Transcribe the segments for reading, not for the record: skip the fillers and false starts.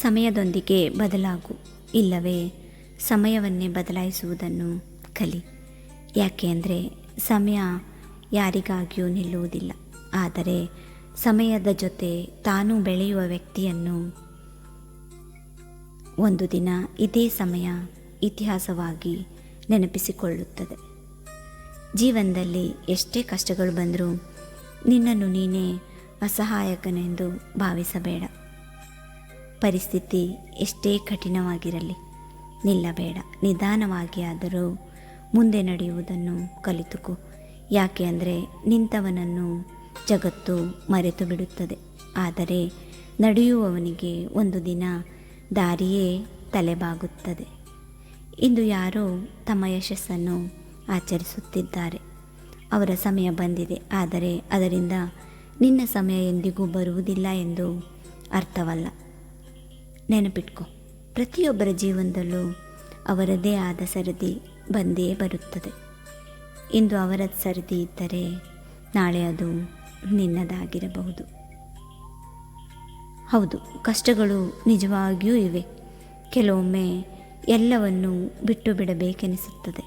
ಸಮಯದೊಂದಿಗೆ ಬದಲಾಗು, ಇಲ್ಲವೇ ಸಮಯವನ್ನೇ ಬದಲಾಯಿಸುವುದನ್ನು ಕಲಿ. ಯಾಕೆ ಅಂದರೆ ಸಮಯ ಯಾರಿಗಾಗಿಯೂ ನಿಲ್ಲುವುದಿಲ್ಲ. ಆದರೆ ಸಮಯದ ಜೊತೆ ತಾನು ಬೆಳೆಯುವ ವ್ಯಕ್ತಿಯನ್ನು ಒಂದು ದಿನ ಇದೇ ಸಮಯ ಇತಿಹಾಸವಾಗಿ ನೆನಪಿಸಿಕೊಳ್ಳುತ್ತದೆ. ಜೀವನದಲ್ಲಿ ಎಷ್ಟೇ ಕಷ್ಟಗಳು ಬಂದರೂ ನಿನ್ನನ್ನು ನೀನೇ ಅಸಹಾಯಕನೆಂದು ಭಾವಿಸಬೇಡ. ಪರಿಸ್ಥಿತಿ ಎಷ್ಟೇ ಕಠಿಣವಾಗಿರಲಿ ನಿಲ್ಲಬೇಡ. ನಿಧಾನವಾಗಿ ಆದರೂ ಮುಂದೆ ನಡೆಯುವುದನ್ನು ಕಲಿತುಕೋ. ಯಾಕೆ ಅಂದರೆ ನಿಂತವನನ್ನು ಜಗತ್ತು ಮರೆತು ಬಿಡುತ್ತದೆ. ಆದರೆ ನಡೆಯುವವನಿಗೆ ಒಂದು ದಿನ ದಾರಿಯೇ ತಲೆಬಾಗುತ್ತದೆ. ಇಂದು ಯಾರೋ ತಮ್ಮ ಯಶಸ್ಸನ್ನು ಆಚರಿಸುತ್ತಿದ್ದಾರೆ. ಅವರ ಸಮಯ ಬಂದಿದೆ. ಆದರೆ ಅದರಿಂದ ನಿನ್ನ ಸಮಯ ಎಂದಿಗೂ ಬರುವುದಿಲ್ಲ ಎಂದು ಅರ್ಥವಲ್ಲ. ನೆನಪಿಟ್ಕೋ, ಪ್ರತಿಯೊಬ್ಬರ ಜೀವನದಲ್ಲೂ ಅವರದೇ ಆದ ಸರದಿ ಬಂದೇ ಬರುತ್ತದೆ. ಇಂದು ಅವರ ಸರದಿ ಇದ್ದರೆ ನಾಳೆ ಅದು ನಿನ್ನದಾಗಿರಬಹುದು. ಹೌದು, ಕಷ್ಟಗಳು ನಿಜವಾಗಿಯೂ ಇವೆ. ಕೆಲವೊಮ್ಮೆ ಎಲ್ಲವನ್ನೂ ಬಿಟ್ಟು ಬಿಡಬೇಕೆನಿಸುತ್ತದೆ.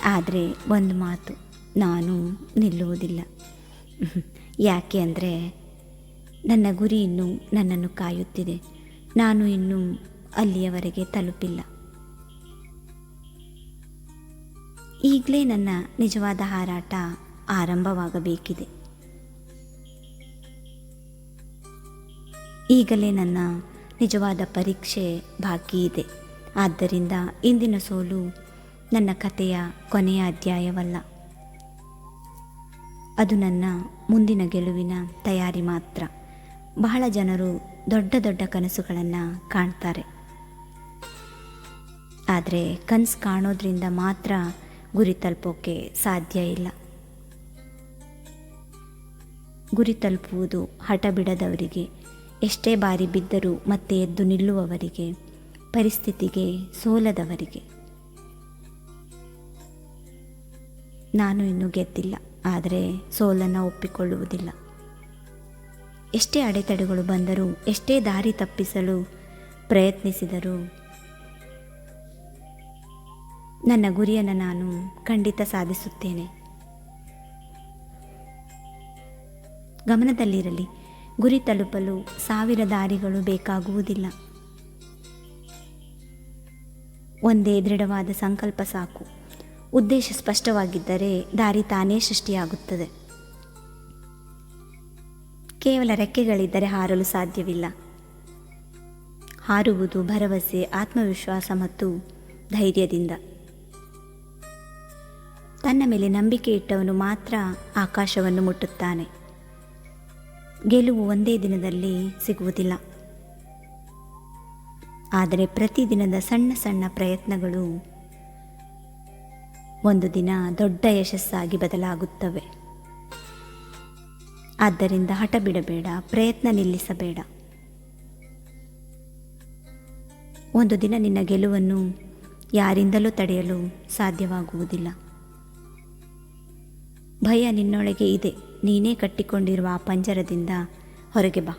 ಆದರೆ ಒಂದು ಮಾತು, ನಾನು ನಿಲ್ಲುವುದಿಲ್ಲ. ಯಾಕೆ ಅಂದರೆ ನನ್ನ ಗುರಿ ಇನ್ನೂ ನನ್ನನ್ನು ಕಾಯುತ್ತಿದೆ. ನಾನು ಇನ್ನೂ ಅಲ್ಲಿಯವರೆಗೆ ತಲುಪಿಲ್ಲ. ಈಗಲೇ ನನ್ನ ನಿಜವಾದ ಹಾರಾಟ ಆರಂಭವಾಗಬೇಕಿದೆ. ಈಗಲೇ ನನ್ನ ನಿಜವಾದ ಪರೀಕ್ಷೆ ಬಾಕಿ ಇದೆ. ಆದ್ದರಿಂದ ಇಂದಿನ ಸೋಲು ನನ್ನ ಕಥೆಯ ಕೊನೆಯ ಅಧ್ಯಾಯವಲ್ಲ. ಅದು ನನ್ನ ಮುಂದಿನ ಗೆಲುವಿನ ತಯಾರಿ ಮಾತ್ರ. ಬಹಳ ಜನರು ದೊಡ್ಡ ದೊಡ್ಡ ಕನಸುಗಳನ್ನು ಕಾಣ್ತಾರೆ. ಆದರೆ ಕನಸು ಕಾಣೋದ್ರಿಂದ ಮಾತ್ರ ಗುರಿ ತಲುಪೋಕ್ಕೆ ಸಾಧ್ಯ ಇಲ್ಲ. ಗುರಿ ತಲುಪುವುದು ಹಠ ಬಿಡದವರಿಗೆ, ಎಷ್ಟೇ ಬಾರಿ ಬಿದ್ದರೂ ಮತ್ತೆ ಎದ್ದು ನಿಲ್ಲುವವರಿಗೆ, ಪರಿಸ್ಥಿತಿಗೆ ಸೋಲದವರಿಗೆ. ನಾನು ಇನ್ನೂ ಗೆದ್ದಿಲ್ಲ, ಆದರೆ ಸೋಲನ್ನು ಒಪ್ಪಿಕೊಳ್ಳುವುದಿಲ್ಲ. ಎಷ್ಟೇ ಅಡೆತಡೆಗಳು ಬಂದರೂ, ಎಷ್ಟೇ ದಾರಿ ತಪ್ಪಿಸಲು ಪ್ರಯತ್ನಿಸಿದರೂ ನನ್ನ ಗುರಿಯನ್ನು ನಾನು ಖಂಡಿತ ಸಾಧಿಸುತ್ತೇನೆ. ಗಮನದಲ್ಲಿರಲಿ, ಗುರಿ ತಲುಪಲು 1000 ದಾರಿಗಳು ಬೇಕಾಗುವುದಿಲ್ಲ. ಒಂದೇ ದೃಢವಾದ ಸಂಕಲ್ಪ ಸಾಕು. ಉದ್ದೇಶ ಸ್ಪಷ್ಟವಾಗಿದ್ದರೆ ದಾರಿ ತಾನೇ ಸೃಷ್ಟಿಯಾಗುತ್ತದೆ. ಕೇವಲ ರೆಕ್ಕೆಗಳಿದ್ದರೆ ಹಾರಲು ಸಾಧ್ಯವಿಲ್ಲ. ಹಾರುವುದು ಭರವಸೆ, ಆತ್ಮವಿಶ್ವಾಸ ಮತ್ತು ಧೈರ್ಯದಿಂದ. ತನ್ನ ಮೇಲೆ ನಂಬಿಕೆ ಇಟ್ಟವನು ಮಾತ್ರ ಆಕಾಶವನ್ನು ಮುಟ್ಟುತ್ತಾನೆ. ಗೆಲುವು ಒಂದೇ ದಿನದಲ್ಲಿ ಸಿಗುವುದಿಲ್ಲ. ಆದರೆ ಪ್ರತಿದಿನದ ಸಣ್ಣ ಸಣ್ಣ ಪ್ರಯತ್ನಗಳು ಒಂದು ದಿನ ದೊಡ್ಡ ಯಶಸ್ಸಾಗಿ ಬದಲಾಗುತ್ತವೆ. ಆದ್ದರಿಂದ ಹಠ ಬಿಡಬೇಡ, ಪ್ರಯತ್ನ ನಿಲ್ಲಿಸಬೇಡ. ಒಂದು ದಿನ ನಿನ್ನ ಗೆಲುವನ್ನು ಯಾರಿಂದಲೂ ತಡೆಯಲು ಸಾಧ್ಯವಾಗುವುದಿಲ್ಲ. ಭಯ ನಿನ್ನೊಳಗೆ ಇದೆ. ನೀನೇ ಕಟ್ಟಿಕೊಂಡಿರುವ ಆ ಪಂಜರದಿಂದ ಹೊರಗೆ ಬಾ.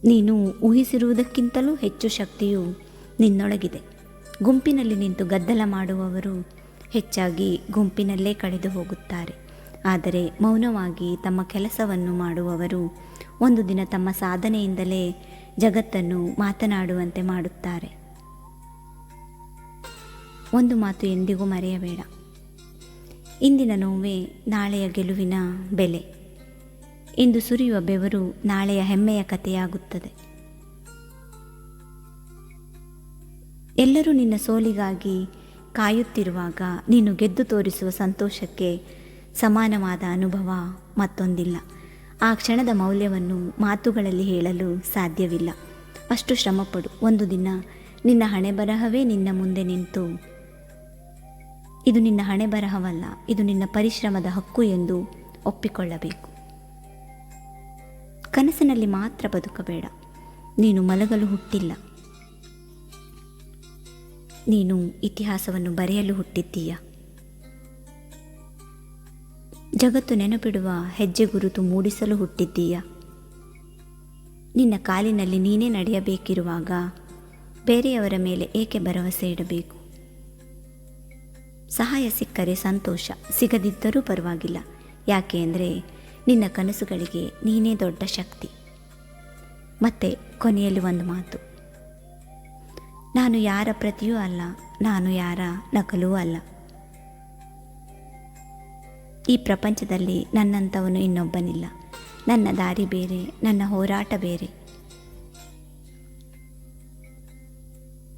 ನೀನು ಊಹಿಸಿರುವುದಕ್ಕಿಂತಲೂ ಹೆಚ್ಚು ಶಕ್ತಿಯು ನಿನ್ನೊಳಗಿದೆ. ಗುಂಪಿನಲ್ಲಿ ನಿಂತು ಗದ್ದಲ ಮಾಡುವವರು ಹೆಚ್ಚಾಗಿ ಗುಂಪಿನಲ್ಲೇ ಕಳೆದು ಹೋಗುತ್ತಾರೆ. ಆದರೆ ಮೌನವಾಗಿ ತಮ್ಮ ಕೆಲಸವನ್ನು ಮಾಡುವವರು ಒಂದು ದಿನ ತಮ್ಮ ಸಾಧನೆಯಿಂದಲೇ ಜಗತ್ತನ್ನು ಮಾತನಾಡುವಂತೆ ಮಾಡುತ್ತಾರೆ. ಒಂದು ಮಾತು ಎಂದಿಗೂ ಮರೆಯಬೇಡ. ಇಂದಿನ ನೋವೇ ನಾಳೆಯ ಗೆಲುವಿನ ಬೆಲೆ. ಇಂದು ಸುರಿಯುವ ಬೆವರು ನಾಳೆಯ ಹೆಮ್ಮೆಯ ಕಥೆಯಾಗುತ್ತದೆ. ಎಲ್ಲರೂ ನಿನ್ನ ಸೋಲಿಗಾಗಿ ಕಾಯುತ್ತಿರುವಾಗ ನೀನು ಗೆದ್ದು ತೋರಿಸುವ ಸಂತೋಷಕ್ಕೆ ಸಮಾನವಾದ ಅನುಭವ ಮತ್ತೊಂದಿಲ್ಲ. ಆ ಕ್ಷಣದ ಮೌಲ್ಯವನ್ನು ಮಾತುಗಳಲ್ಲಿ ಹೇಳಲು ಸಾಧ್ಯವಿಲ್ಲ. ಅಷ್ಟು ಶ್ರಮಪಡು. ಒಂದು ದಿನ ನಿನ್ನ ಹಣೆಬರಹವೇ ನಿನ್ನ ಮುಂದೆ ನಿಂತು, ಇದು ನಿನ್ನ ಹಣೆಬರಹವಲ್ಲ, ಇದು ನಿನ್ನ ಪರಿಶ್ರಮದ ಹಕ್ಕು ಎಂದು ಒಪ್ಪಿಕೊಳ್ಳಬೇಕು. ಕನಸಿನಲ್ಲಿ ಮಾತ್ರ ಬದುಕಬೇಡ. ನೀನು ಮಲಗಲು ಹುಟ್ಟಿಲ್ಲ. ನೀನು ಇತಿಹಾಸವನ್ನು ಬರೆಯಲು ಹುಟ್ಟಿದ್ದೀಯ. ಜಗತ್ತು ನೆನಪಿಡುವ ಹೆಜ್ಜೆ ಗುರುತು ಮೂಡಿಸಲು ಹುಟ್ಟಿದ್ದೀಯ. ನಿನ್ನ ಕಾಲಿನಲ್ಲಿ ನೀನೇ ನಡೆಯಬೇಕಿರುವಾಗ ಬೇರೆಯವರ ಮೇಲೆ ಏಕೆ ಭರವಸೆ ಇಡಬೇಕು? ಸಹಾಯ ಸಿಕ್ಕರೆ ಸಂತೋಷ, ಸಿಗದಿದ್ದರೂ ಪರವಾಗಿಲ್ಲ. ಯಾಕೆ ಅಂದರೆ ನಿನ್ನ ಕನಸುಗಳಿಗೆ ನೀನೇ ದೊಡ್ಡ ಶಕ್ತಿ. ಮತ್ತು ಕೊನೆಯಲ್ಲಿ ಒಂದು ಮಾತು, ನಾನು ಯಾರ ಪ್ರತಿಯೂ ಅಲ್ಲ, ನಾನು ಯಾರ ನಕಲೂ ಅಲ್ಲ. ಈ ಪ್ರಪಂಚದಲ್ಲಿ ನನ್ನಂಥವನು ಇನ್ನೊಬ್ಬನಿಲ್ಲ. ನನ್ನ ದಾರಿ ಬೇರೆ, ನನ್ನ ಹೋರಾಟ ಬೇರೆ,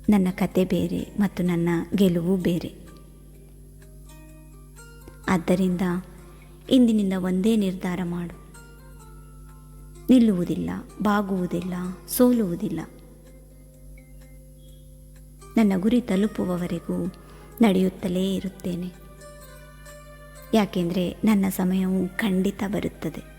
ನನ್ನ ಕತೆ ಬೇರೆ ಮತ್ತು ನನ್ನ ಗೆಲುವು ಬೇರೆ. ಆದ್ದರಿಂದ ಇಂದಿನಿಂದ ಒಂದೇ ನಿರ್ಧಾರ ಮಾಡು. ನಿಲ್ಲುವುದಿಲ್ಲ, ಬಾಗುವುದಿಲ್ಲ, ಸೋಲುವುದಿಲ್ಲ. ನನ್ನ ಗುರಿ ತಲುಪುವವರೆಗೂ ನಡೆಯುತ್ತಲೇ ಇರುತ್ತೇನೆ. ಯಾಕೆಂದರೆ ನನ್ನ ಸಮಯವು ಖಂಡಿತ ಬರುತ್ತದೆ.